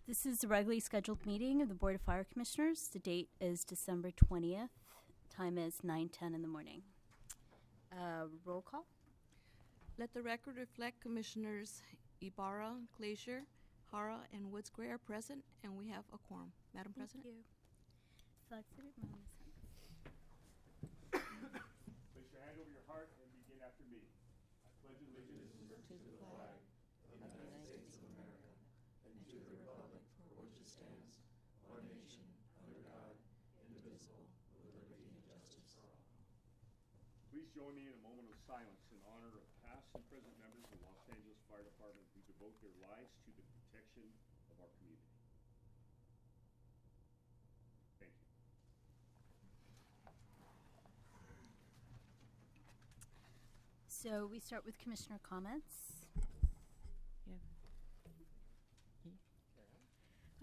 This is a regularly scheduled meeting of the Board of Fire Commissioners. The date is December 20th. Time is 9:10 in the morning. Roll call. Let the record reflect Commissioners Ibarra, Glacier, Hara, and Woods Gray are present, and we have a quorum. Madam President? Thank you. Place your hand over your heart and begin after me. I pledge allegiance to the flag of the United States of America and to the republic for which it stands, one nation, under God, indivisible, with liberty and justice for all. Please join me in a moment of silence in honor of past and present members of the Los Angeles Fire Department who devote their lives to the protection of our community. Thank you. So we start with Commissioner comments.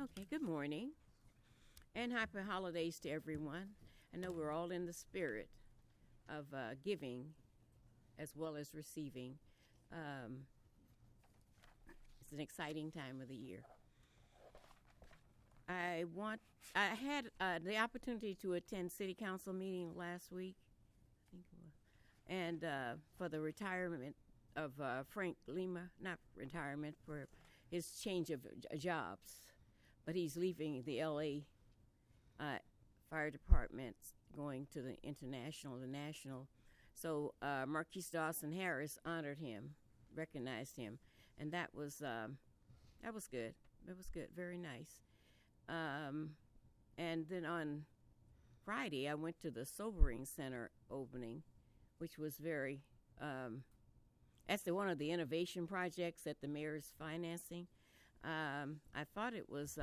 Okay, good morning and happy holidays to everyone. I know we're all in the spirit of giving as well as receiving. It's an exciting time of the year. I had the opportunity to attend City Council meeting last week, I think it was, and for the retirement of Frank Lima, not retirement, for his change of jobs. But he's leaving the L.A. Fire Department, going to the national. So Marquise Dawson Harris honored him, recognized him, and that was good. It was good, very nice. And then on Friday, I went to the Sobering Center opening, which was very. That's one of the innovation projects that the mayor is financing. I thought it was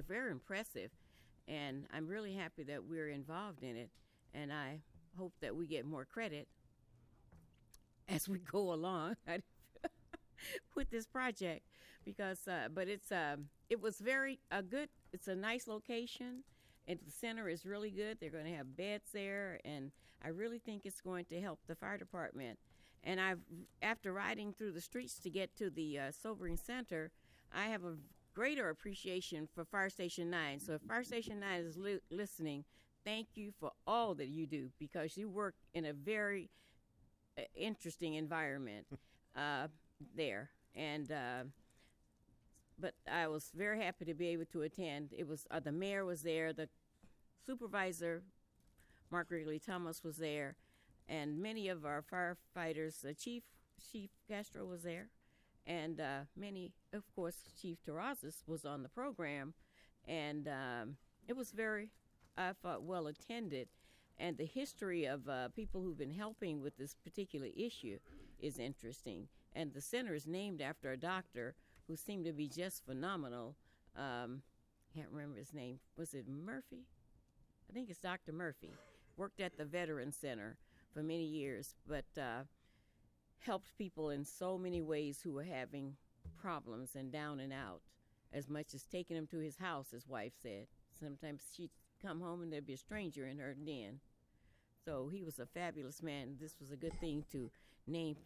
very impressive, and I'm really happy that we're involved in it, and I hope that we get more credit as we go along with this project, because but it was very good. It's a nice location, and the center is really good. They're going to have beds there, and I really think it's going to help the fire department. And after riding through the streets to get to the Sobering Center, I have a greater appreciation for Fire Station 9. So if Fire Station 9 is listening, thank you for all that you do, because you work in a very interesting environment there. And but I was very happy to be able to attend. It was the mayor was there, the supervisor, Mark Wrigley Thomas, was there, and many of our firefighters, Chief Castro was there, and many, of course, Chief Terrazas was on the program, and it was very, I thought, well attended, and the history of people who've been helping with this particular issue is interesting, and the center is named after a doctor who seemed to be just phenomenal. Can't remember his name. Was it Murphy? I think it's Dr. Murphy. Worked at the Veterans Center for many years, but helped people in so many ways who were having problems and down and out, as much as taking them to his house, his wife said. Sometimes she'd come home and there'd be a stranger in her den. So he was a fabulous man. This was a good thing to name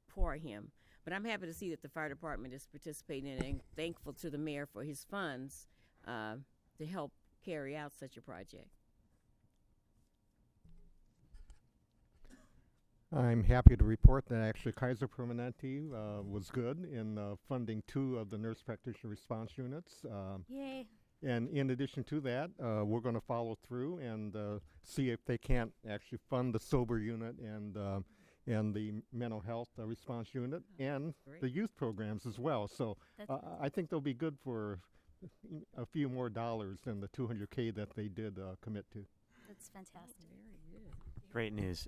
for him. But I'm happy to see that the fire department is participating in it, and thankful to the mayor for his funds to help carry out such a project. I'm happy to report that actually Kaiser Permanente was good in funding 2 of the nurse practitioner response units. Yay. And in addition to that, we're going to follow through and see if they can't actually fund the sober unit and the mental health response unit and Great. the youth programs as well. So I think they'll be good for a few more dollars than the $200K that they did commit to. That's fantastic. Very good. Great news.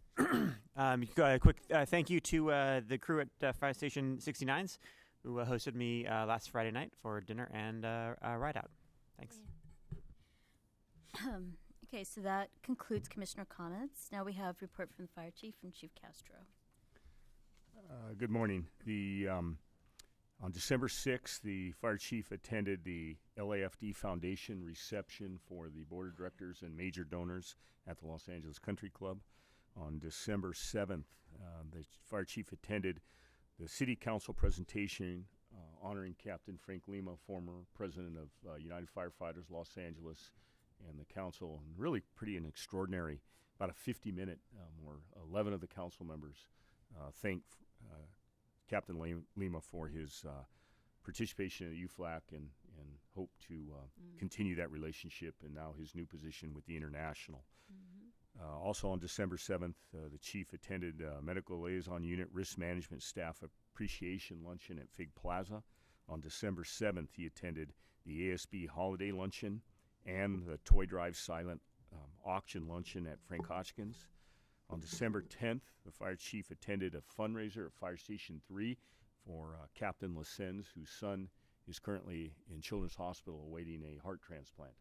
A quick thank you to the crew at Fire Station 69s who hosted me last Friday night for dinner and a ride out. Thanks. Okay, so that concludes Commissioner comments. Now we have report from the Fire Chief from Chief Castro. Good morning. On December 6th, the fire chief attended the LAFD Foundation reception for the board of directors and major donors at the Los Angeles Country Club. On December 7th, the fire chief attended the city council presentation honoring Captain Frank Lima, former president of United Firefighters Los Angeles, and the council, and really pretty an extraordinary, about a 50-minute where 11 of the council members thanked Captain Lima for his participation at UFLAC and hope to continue that relationship and now his new position with the International. Also on December 7th, the chief attended Medical Liaison Unit Risk Management Staff Appreciation Luncheon at Fig Plaza. On December 7th, he attended the ASB Holiday Luncheon and the Toy Drive Silent Auction Luncheon at Frank Hotchkiss. On December 10th, the fire chief attended a fundraiser at Fire Station 3 for Captain Lascens, whose son is currently in Children's Hospital awaiting a heart transplant.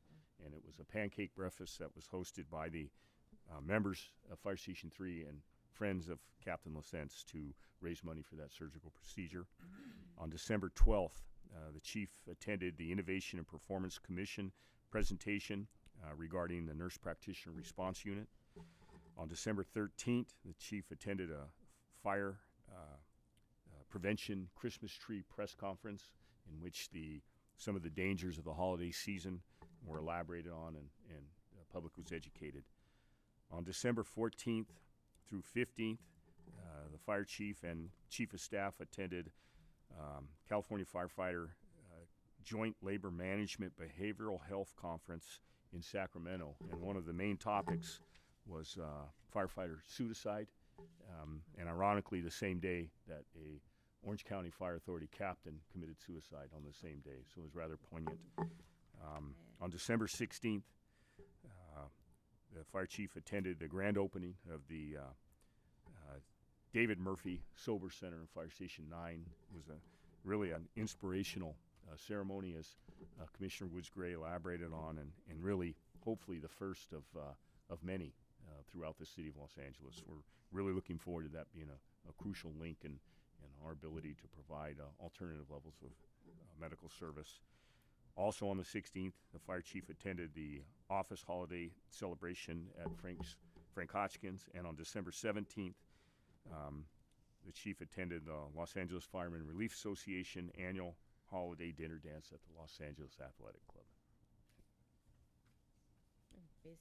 And it was a pancake breakfast that was hosted by the members of Fire Station 3 and friends of Captain Lascens to raise money for that surgical procedure. On December 12th, the chief attended the Innovation and Performance Commission presentation regarding the Nurse Practitioner Response Unit. On December 13th, the chief attended a fire prevention Christmas tree press conference in which some of the dangers of the holiday season were elaborated on and the public was educated. On December 14th through 15th, the fire chief and chief of staff attended California Firefighter Joint Labor Management Behavioral Health Conference in Sacramento. And one of the main topics was firefighter suicide, and ironically the same day that a Orange County Fire Authority captain committed suicide on the same day, so it was rather poignant. On December 16th, the fire chief attended the grand opening of the David Murphy Sober Center in Fire Station 9. It was really an inspirational ceremony, as Commissioner Woods Gray elaborated on, and really, hopefully, the first of many throughout the city of Los Angeles. We're really looking forward to that being a crucial link in our ability to provide alternative levels of medical service. Also on the 16th, the fire chief attended the office holiday celebration at Frank Hotchkiss, and on December 17th, the chief attended the Los Angeles Firemen Relief Association annual holiday dinner dance at the Los Angeles Athletic Club. Busy.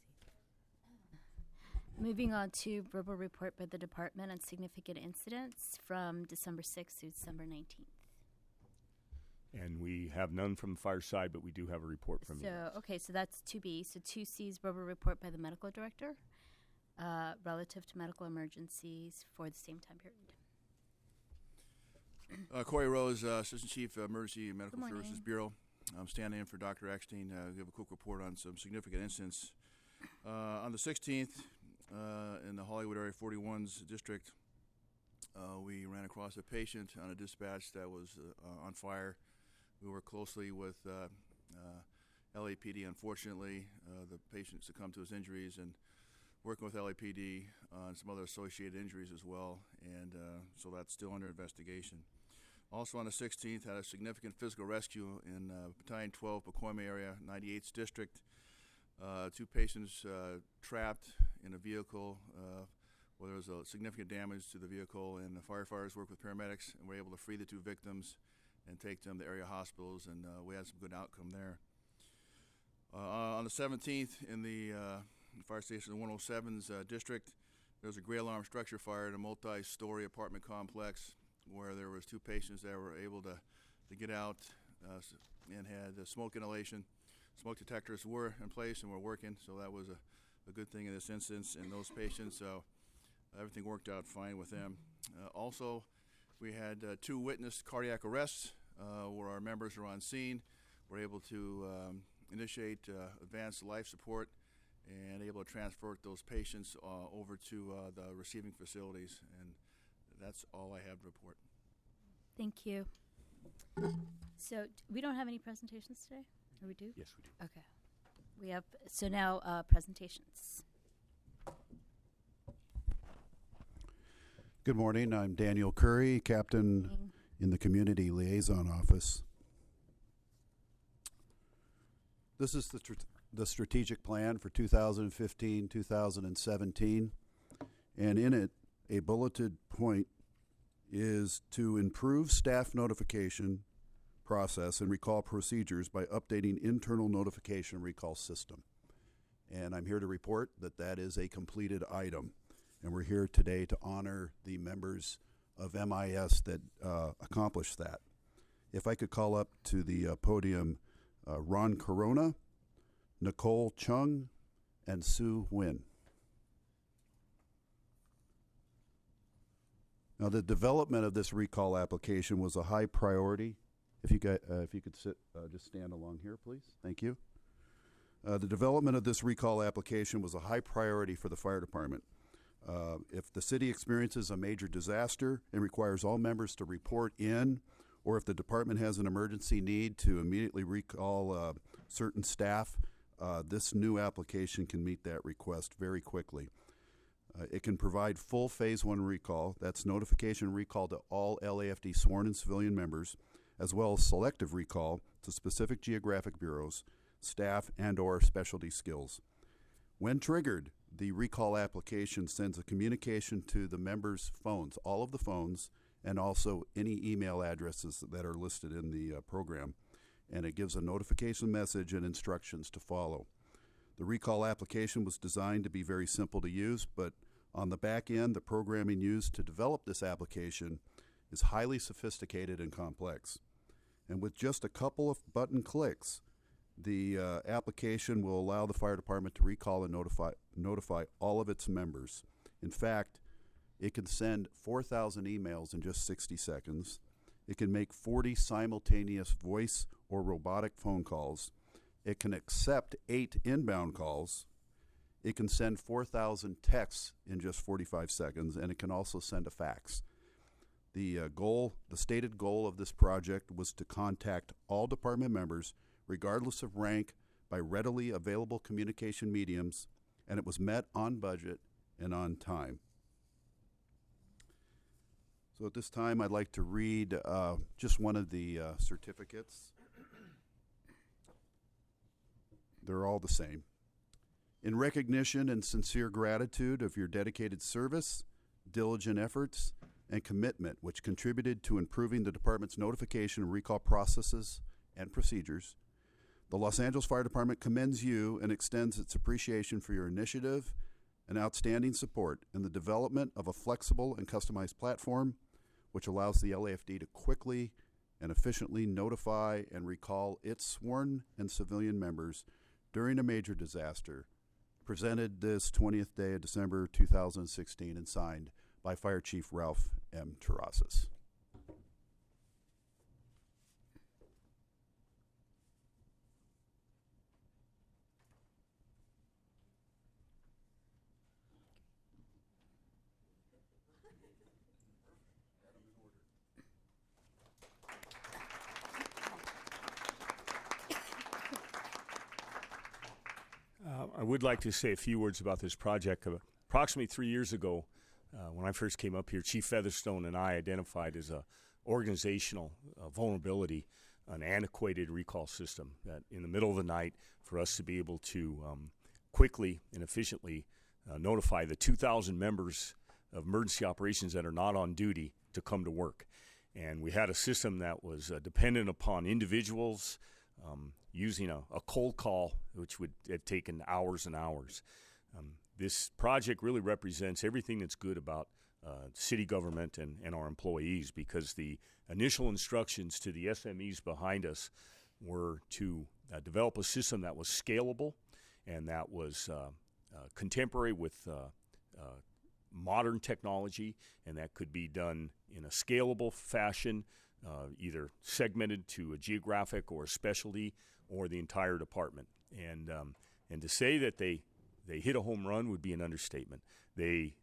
Moving on to verbal report by the department on significant incidents from December 6th through December 19th. And we have none from the fire side, but we do have a report from you. Okay, so that's 2B. So 2C is verbal report by the medical director relative to medical emergencies for the same time period. Corey Rose, Assistant Chief Emergency Medical Good morning. Services Bureau. I'm standing in for Dr. Eckstein. Give a quick report on some significant incidents. On the 16th, in the Hollywood Area 41's district, we ran across a patient on a dispatch that was on fire. We worked closely with LAPD. Unfortunately, the patient succumbed to his injuries, and working with LAPD on some other associated injuries as well, and so that's still under investigation. Also on the 16th, had a significant physical rescue in Battalion 12, Pacoima area, 98th District. 2 patients trapped in a vehicle where there was a significant damage to the vehicle, and the firefighters worked with paramedics and were able to free the 2 victims and take them to area hospitals, and we had some good outcome there. On the 17th, in the Fire Station 107's district, there was a gray alarm structure fire in a multi-story apartment complex where there was 2 patients that were able to get out and had smoke inhalation. Smoke detectors were in place and were working, so that was a good thing in this instance. And those patients, everything worked out fine with them. Also, we had 2 witnessed cardiac arrests where our members are on scene. We're able to initiate advanced life support and able to transfer those patients over to the receiving facilities. And that's all I have to report. Thank you. So we don't have any presentations today? Or we do? Yes, we do. Okay. We have, so now presentations. Good morning. I'm Daniel Curry, Captain in the Community Liaison Office. This is the strategic plan for 2015-2017, and in it, a bulleted point is to improve staff notification, process and recall procedures by updating internal notification recall system. And I'm here to report that that is a completed item. And we're here today to honor the members of MIS that accomplished that. If I could call up to the podium Ron Corona, Nicole Chung, and Sue Nguyen. Now, the development of this recall application was a high priority. If you could sit, just stand along here, please. Thank you. The development of this recall application was a high priority for the fire department. If the city experiences a major disaster and requires all members to report in, or if the department has an emergency need to immediately recall certain staff, this new application can meet that request very quickly. It can provide full Phase 1 recall, that's notification recall to all LAFD sworn and civilian members, as well as selective recall to specific geographic bureaus, staff, and/or specialty skills. When triggered, the recall application sends a communication to the members' phones, all of the phones, and also any email addresses that are listed in the program. And it gives a notification message and instructions to follow. The recall application was designed to be very simple to use, but on the back end, the programming used to develop this application is highly sophisticated and complex. And with just a couple of button clicks, the application will allow the fire department to recall and notify all of its members. In fact, it can send 4,000 emails in just 60 seconds. It can make 40 simultaneous voice or robotic phone calls. It can accept 8 inbound calls. It can send 4,000 texts in just 45 seconds, and it can also send a fax. The stated goal of this project was to contact all department members, regardless of rank, by readily available communication mediums, and it was met on budget and on time. So at this time, I'd like to read just one of the certificates. They're all the same. In recognition and sincere gratitude of your dedicated service, diligent efforts, and commitment, which contributed to improving the department's notification and recall processes and procedures, the Los Angeles Fire Department commends you and extends its appreciation for your initiative and outstanding support in the development of a flexible and customized platform which allows the LAFD to quickly and efficiently notify and recall its sworn and civilian members during a major disaster, presented this 20th day of December 2016 and signed by Fire Chief Ralph M. Terrazas. I would like to say a few words about this project. Approximately 3 years ago, when I first came up here, Chief Featherstone and I identified as a organizational vulnerability an antiquated recall system that in the middle of the night for us to be able to quickly and efficiently notify the 2,000 members of emergency operations that are not on duty to come to work. And we had a system that was dependent upon individuals using a cold call, which would have taken hours and hours. This project really represents everything that's good about city government and our employees, because the initial instructions to the SMEs behind us were to develop a system that was scalable and that was contemporary with modern technology, and that could be done in a scalable fashion, either segmented to a geographic or a specialty or the entire department. And to say that they hit a home run would be an understatement. The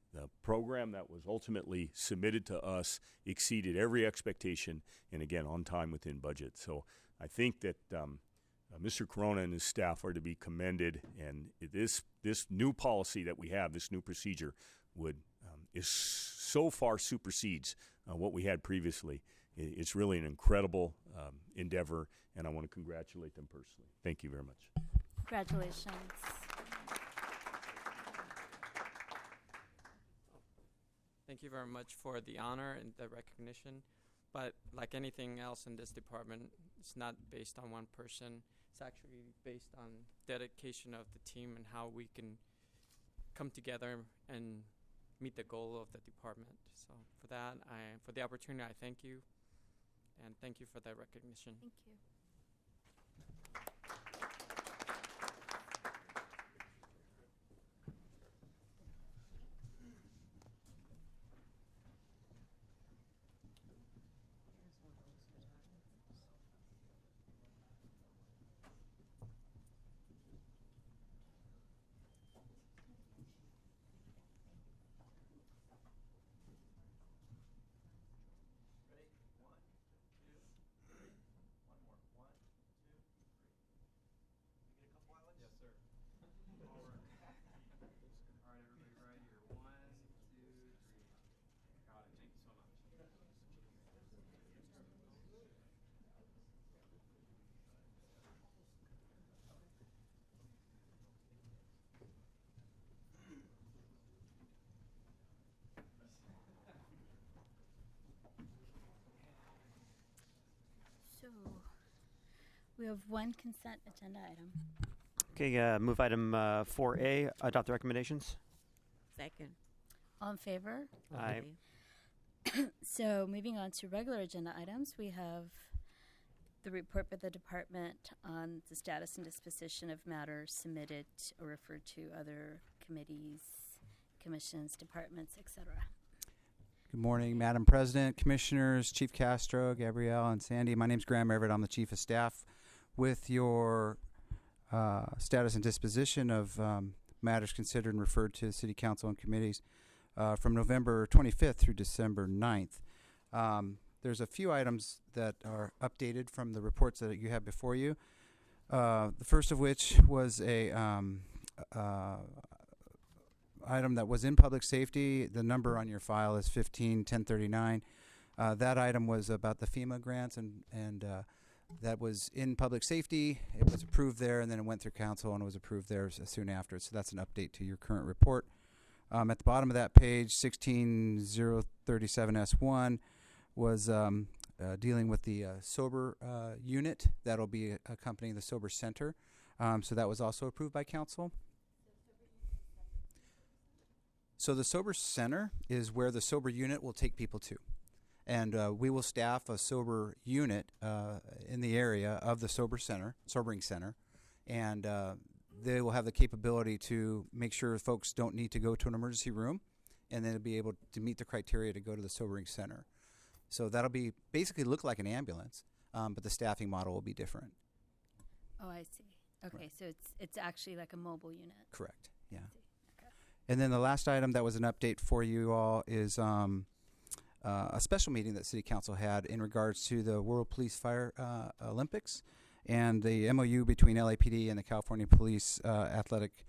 program that was ultimately submitted to us exceeded every expectation, and again, on time within budget. So I think that Mr. Corona and his staff are to be commended, and this new policy that we have, this new procedure, is so far supersedes what we had previously. It's really an incredible endeavor, and I want to congratulate them personally. Thank you very much. Congratulations. Thank you very much for the honor and the recognition. But like anything else in this department, It's not based on one person. It's actually based on dedication of the team and how we can come together and meet the goal of the department. So for that, for the opportunity, I thank you, and thank you for that recognition. Thank you. So, we have one consent agenda item. Okay, move item 4A, adopt the recommendations. Second. All in favor? Aye. So, moving on to regular agenda items, we have the report by the department on the status and disposition of matters submitted or referred to other committees, commissions, departments, etc. Good morning, Madam President, Commissioners, Chief Castro, Gabrielle, and Sandy. My name is Graham Everett. I'm the Chief of Staff. With your status and disposition of matters considered and referred to the City Council and committees from November 25th through December 9th. There's a few items that are updated from the reports that you have before you. The first of which was a item that was in public safety. The number on your file is 15-1039. That item was about the FEMA grants, and that was in public safety. It was approved there, and then it went through council and was approved there soon after. So that's an update to your current report. At the bottom of that page, 16037S1 was dealing with the sober unit that'll be accompanying the sober center. So that was also approved by council. So the sober center is where the sober unit will take people to. And we will staff a sober unit in the area of the sobering center. And they will have the capability to make sure folks don't need to go to an emergency room, and then be able to meet the criteria to go to the sobering center. So that'll be basically look like an ambulance, but the staffing model will be different. Oh, I see. Okay, so it's actually like a mobile unit. Correct, yeah. And then the last item that was an update for you all is a special meeting that City Council had in regards to the World Police Fire Olympics and the MOU between LAPD and the California Police Athletic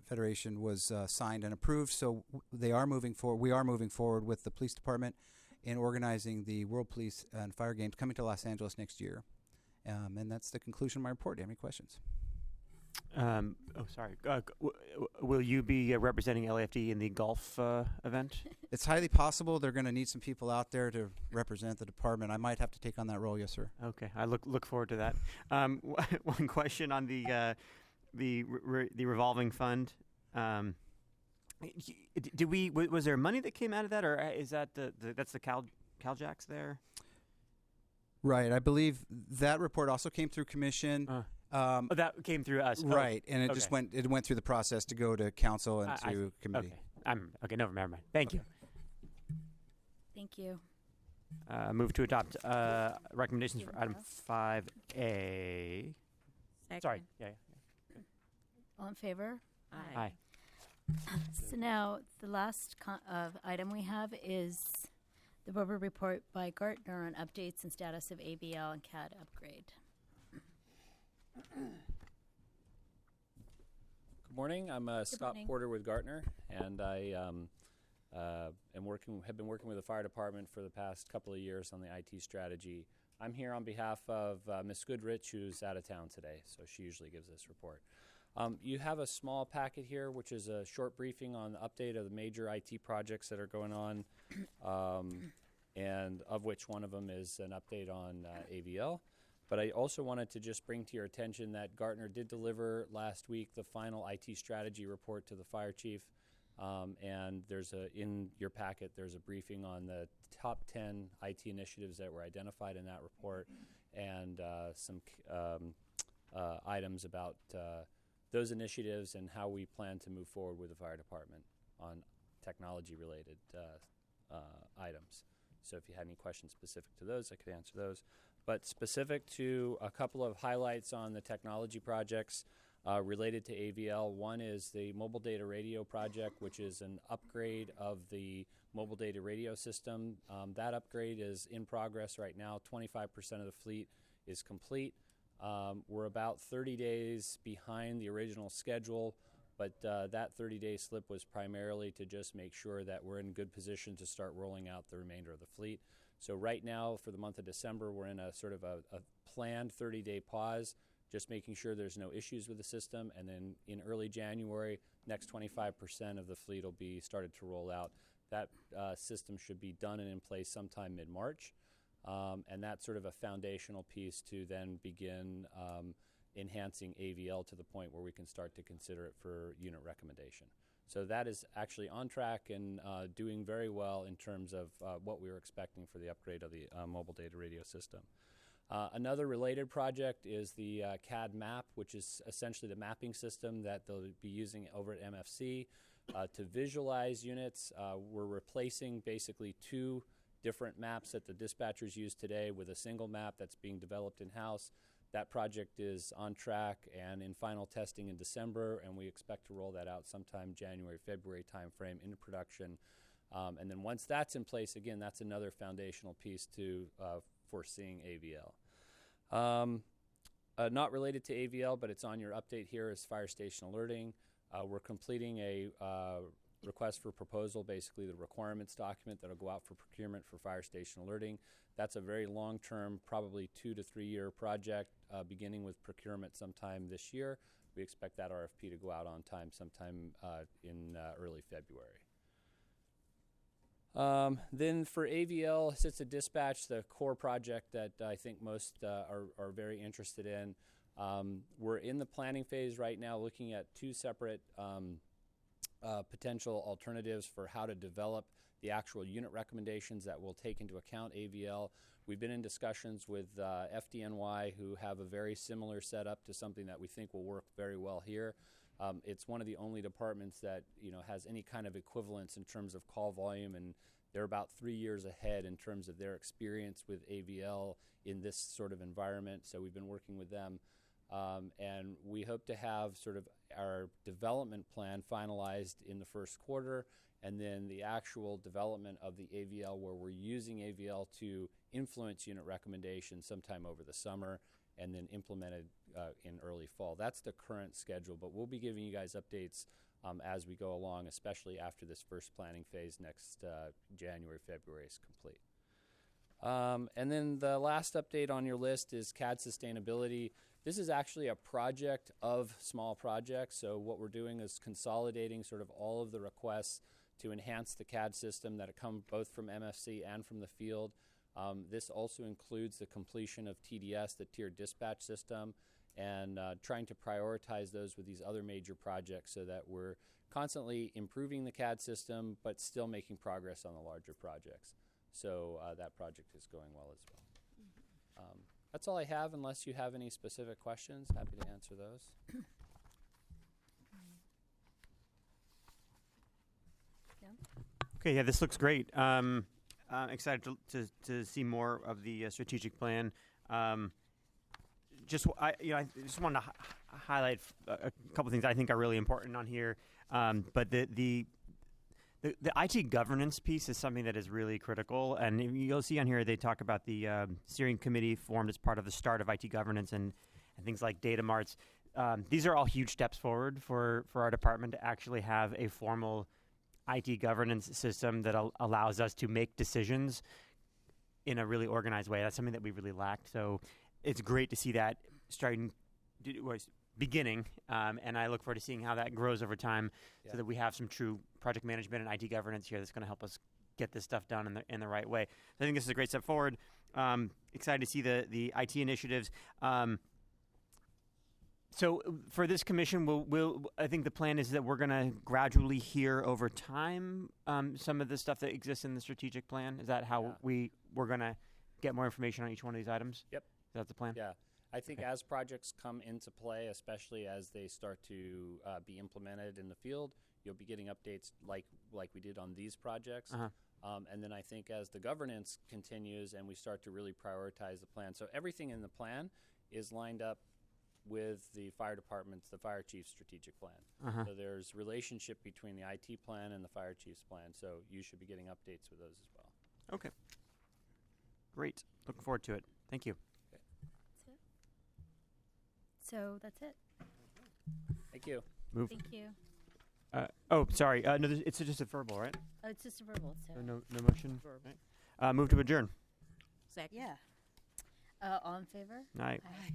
Federation was signed and approved. So they are moving forward. We are moving forward with the police department in organizing the World Police and Fire Games coming to Los Angeles next year. And that's the conclusion of my report. Do you have any questions? Sorry. Will you be representing LAFD in the golf event? It's highly possible. They're going to need some people out there to represent the department. I might have to take on that role, yes, sir. Okay, I look forward to that. One question on the revolving fund. Was there money that came out of that, or is that that's the CalJax there? Right. I believe that report also came through commission. That came through us, right? And it just went through the process to go to council and to committee. Okay, never mind. Thank you. Thank you. Move to adopt recommendations for item 5A. Second. Sorry. Yeah. All in favor? Aye. So now the last item we have is the Bober report by Gartner on updates and status of ABL and CAD upgrade. Good morning. I'm Scott morning. Porter with Gartner, and I have been working with the fire department for the past couple of years on the IT strategy. I'm here on behalf of Ms. Goodrich, who's out of town today, so she usually gives this report. You have a small packet here, which is a short briefing on the update of the major IT projects that are going on. and of which one of them is an update on AVL. But I also wanted to just bring to your attention that Gartner did deliver last week the final IT strategy report to the fire chief. And in your packet, there's a briefing on the top 10 IT initiatives that were identified in that report, and some items about those initiatives and how we plan to move forward with the fire department on technology-related items. So if you had any questions specific to those, I could answer those. But specific to a couple of highlights on the technology projects related to AVL, one is the mobile data radio project, which is an upgrade of the mobile data radio system. That upgrade is in progress right now. 25% of the fleet is complete. We're about 30 days behind the original schedule, but that 30-day slip was primarily to just make sure that we're in good position to start rolling out the remainder of the fleet. So right now, for the month of December, we're in a sort of a planned 30-day pause, just making sure there's no issues with the system. And then in early January, next 25% of the fleet will be started to roll out. That system should be done and in place sometime mid-March. And that's sort of a foundational piece to then begin enhancing AVL to the point where we can start to consider it for unit recommendation. So that is actually on track and doing very well in terms of what we were expecting for the upgrade of the mobile data radio system. Another related project is the CAD map, which is essentially the mapping system that they'll be using over at MFC to visualize units. We're replacing basically two different maps that the dispatchers use today with a single map that's being developed in-house. That project is on track and in final testing in December, and we expect to roll that out sometime January, February timeframe into production. And then once that's in place, again, that's another foundational piece to foreseeing AVL. Not related to AVL, but it's on your update here, is fire station alerting. We're completing a request for proposal, basically the requirements document that will go out for procurement for fire station alerting. That's a very long-term, probably 2 to 3 year project, beginning with procurement sometime this year. We expect that RFP to go out on time sometime in early February. Then for AVL Assisted Dispatch, the core project that I think most are very interested in, we're in the planning phase right now, looking at two separate potential alternatives for how to develop the actual unit recommendations that will take into account AVL. We've been in discussions with FDNY, who have a very similar setup to something that we think will work very well here. It's one of the only departments that has any kind of equivalence in terms of call volume, and they're about 3 years ahead in terms of their experience with AVL in this sort of environment. So we've been working with them. And we hope to have sort of our development plan finalized in the first quarter, and then the actual development of the AVL, where we're using AVL to influence unit recommendations sometime over the summer, and then implemented in early fall. That's the current schedule, but we'll be giving you guys updates as we go along, especially after this first planning phase next January, February is complete. And then the last update on your list is CAD sustainability. This is actually a project of small projects. So what we're doing is consolidating sort of all of the requests to enhance the CAD system that come both from MFC and from the field. This also includes the completion of TDS, the Tiered Dispatch System, and trying to prioritize those with these other major projects so that we're constantly improving the CAD system, but still making progress on the larger projects. So that project is going well as well. That's all I have, unless you have any specific questions. Happy to answer those. Okay, yeah, this looks great. I'm excited to see more of the strategic plan. I just want to highlight a couple things I think are really important on here. But the IT governance piece is something that is really critical, and you'll see on here they talk about the steering committee formed as part of the start of IT governance and things like data marts. These are all huge steps forward for our department to actually have a formal IT governance system that allows us to make decisions in a really organized way. That's something that we really lacked. So it's great to see that beginning, and I look forward to seeing how that grows over time, so that we have some true project management and IT governance here that's going to help us get this stuff done in the right way. So I think this is a great step forward. Excited to see the IT initiatives. So for this commission, I think the plan is that we're going to gradually hear over time some of the stuff that exists in the strategic plan. Is that how we're going to get more information on each one of these items? Yep. Is that the plan? Yeah. I think as projects come into play, especially as they start to be implemented in the field, you'll be getting updates like we did on these projects. And then I think as the governance continues and we start to really prioritize the plan. So everything in the plan is lined up with the fire department's, the fire chief's strategic plan. So there's relationship between the IT plan and the fire chief's plan. So you should be getting updates with those as well. Okay. Great. Looking forward to it. Thank you. So that's it. Thank you. Move. Thank you. Sorry. No, it's just a verbal, right? Oh, it's just a verbal. So No motion. Right. Move to adjourn. Second. yeah. All in favor? Aye. Aye.